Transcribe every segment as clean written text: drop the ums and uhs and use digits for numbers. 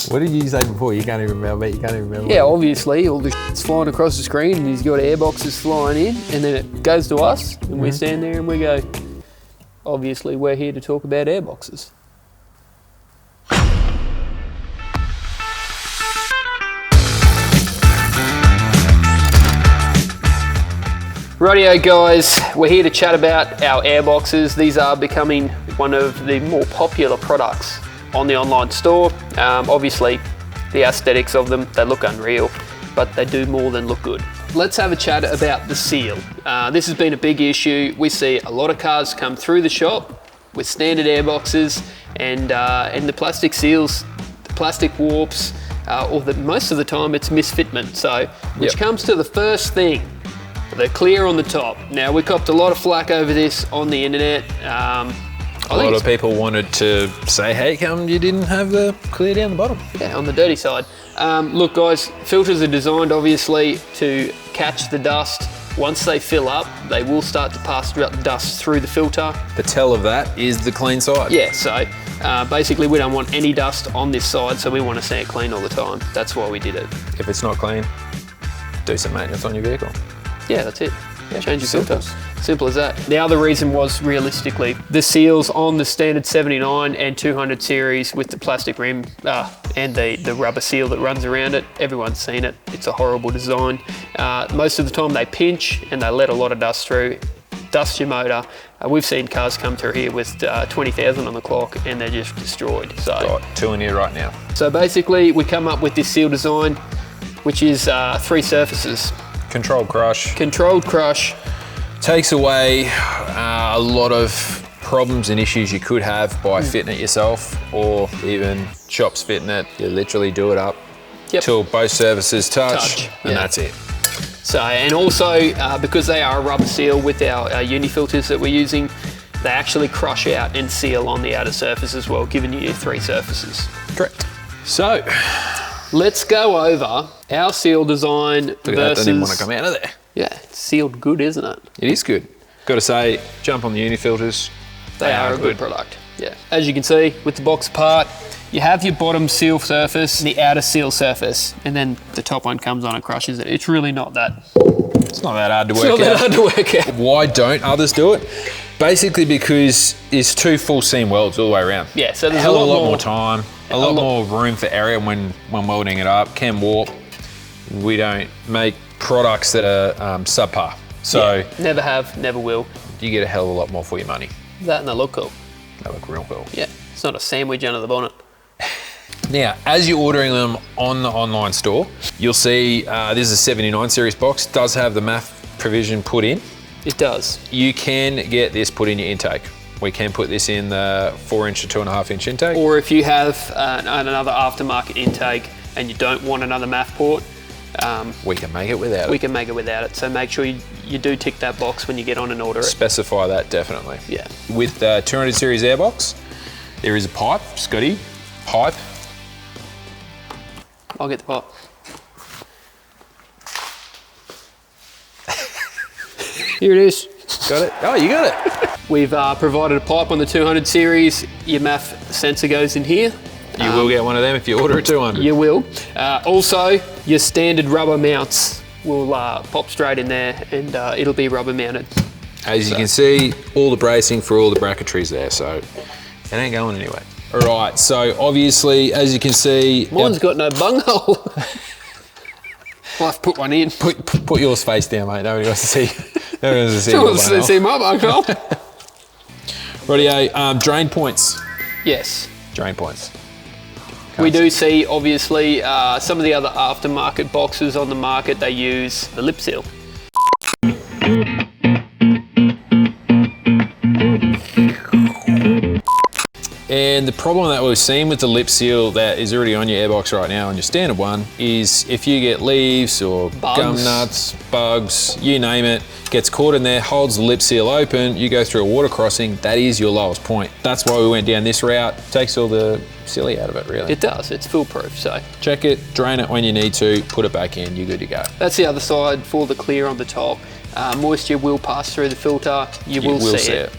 What did you say before? You can't even remember. You can't even remember. Yeah, obviously, all the shit's flying across the screen and he's got airboxes flying in, and then it goes to us, and we stand there and we go, obviously, we're here to talk about airboxes. Rightio guys, we're here to chat about our airboxes. These are becoming one of the more popular products on the online store. Obviously, the aesthetics of them, they look unreal, but they do more than look good. Let's have a chat about the seal. This has been a big issue. We see a lot of cars come through the shop with standard airboxes, and the plastic seals, the plastic warps, most of the time it's misfitment. So, which comes to the first thing, the clear on the top. Now, we copped a lot of flack over this on the internet. A lot of people wanted to say, hey, come, you didn't have the clear down the bottom. Yeah, on the dirty side. Look guys, filters are designed obviously to catch the dust. Once they fill up, they will start to pass dust through the filter. The tell of that is the clean side. Yeah, so basically we don't want any dust on this side, so we want to see it clean all the time. That's why we did it. If it's not clean, do some maintenance on your vehicle. Yeah, that's it. Yeah, change your filters. Simple as that. The other reason was, realistically, the seals on the standard 79 and 200 series with the plastic rim and the rubber seal that runs around it. Everyone's seen it. It's a horrible design. Most of the time they pinch and they let a lot of dust through. Dust your motor. We've seen cars come through here with 20,000 on the clock and they're just destroyed. So, Got two in here right now. So basically we come up with this seal design, which is 3 surfaces. Controlled crush. Controlled crush. Takes away a lot of problems and issues you could have by fitting it yourself, or even shops fitting it. You literally do it up till both surfaces touch. And that's it. So, and also because they are a rubber seal with our uni filters that we're using, they actually crush out and seal on the outer surface as well, giving you 3 surfaces. Correct. So, let's go over our seal design versus... Look at that, doesn't even want to come out of there. Yeah, it's sealed good, isn't it? It is good. Got to say, jump on the uni filters. They are a good product. Yeah. As you can see, with the box apart, you have your bottom seal surface, the outer seal surface, and then the top one comes on and crushes it. It's really not that... It's not that hard to work out. Why don't others do it? Basically because it's 2 full seam welds all the way around. Yeah, so there's a lot more time, a lot more room for error when welding it up. Can warp. We don't make products that are subpar. So never have, never will. You get a hell of a lot more for your money. That and they look cool. They look real cool. Yeah, it's not a sandwich under the bonnet. Now, as you're ordering them on the online store, you'll see this is a 79 series box. It does have the MAF provision put in. It does. You can get this put in your intake. We can put this in the 4-inch to 2.5-inch intake. Or if you have another aftermarket intake and you don't want another MAF port, we can make it without it. We can make it without it. So make sure you do tick that box when you get on and order it. Specify that, definitely. Yeah. With the 200 series airbox, there is a pipe. Scotty, pipe. I'll get the pipe. Here it is. Got it? Oh, you got it. We've provided a pipe on the 200 series. Your MAF sensor goes in here. You will get one of them if you order a 200. You will. Also, your standard rubber mounts will pop straight in there and it'll be rubber mounted. As you can see, all the bracing for all the bracketry's there, so it ain't going anywhere. All right, so obviously, as you can see... Mine's got no bunghole. I'll have to put one in. Put yours face down, mate. Nobody wants to see. Nobody wants to see, see my bunghole. Rightio, drain points. Yes. Drain points. We do see, obviously, some of the other aftermarket boxes on the market, they use the lip seal. And the problem that we've seen with the lip seal that is already on your airbox right now, on your standard one, is if you get leaves or gum nuts, bugs, you name it, gets caught in there, holds the lip seal open, you go through a water crossing, that is your lowest point. That's why we went down this route. Takes all the silly out of it, really. It does, it's foolproof, so. Check it, drain it when you need to, put it back in, you're good to go. That's the other side for the clear on the top. Moisture will pass through the filter, you will see it.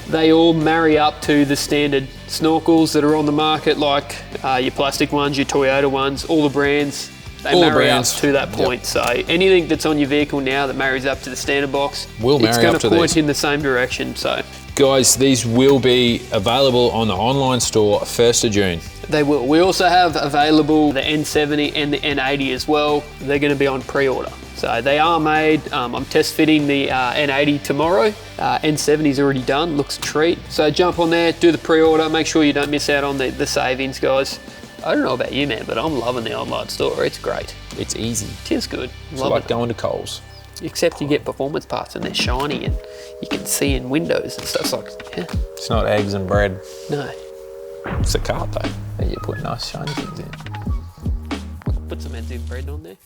They all marry up to the standard snorkels that are on the market, like your plastic ones, your Toyota ones, all the brands, they marry up to that point. Yep. So anything that's on your vehicle now that marries up to the standard box, it's going to point in the same direction. So, guys, these will be available on the online store 1st of June. They will. We also have available the N70 and the N80 as well. They're going to be on pre-order. So they are made. I'm test fitting the N80 tomorrow. N70 is already done, looks a treat. So jump on there, do the pre-order, make sure you don't miss out on the savings, guys. I don't know about you, man, but I'm loving the online store. It's great. It's easy. It is good. It's like going to Coles. Except you get performance parts and they're shiny and you can see in windows and stuff. It's like, yeah. It's not eggs and bread. No. It's a cart though, that you put nice shiny things in. Put some eggs and bread on there.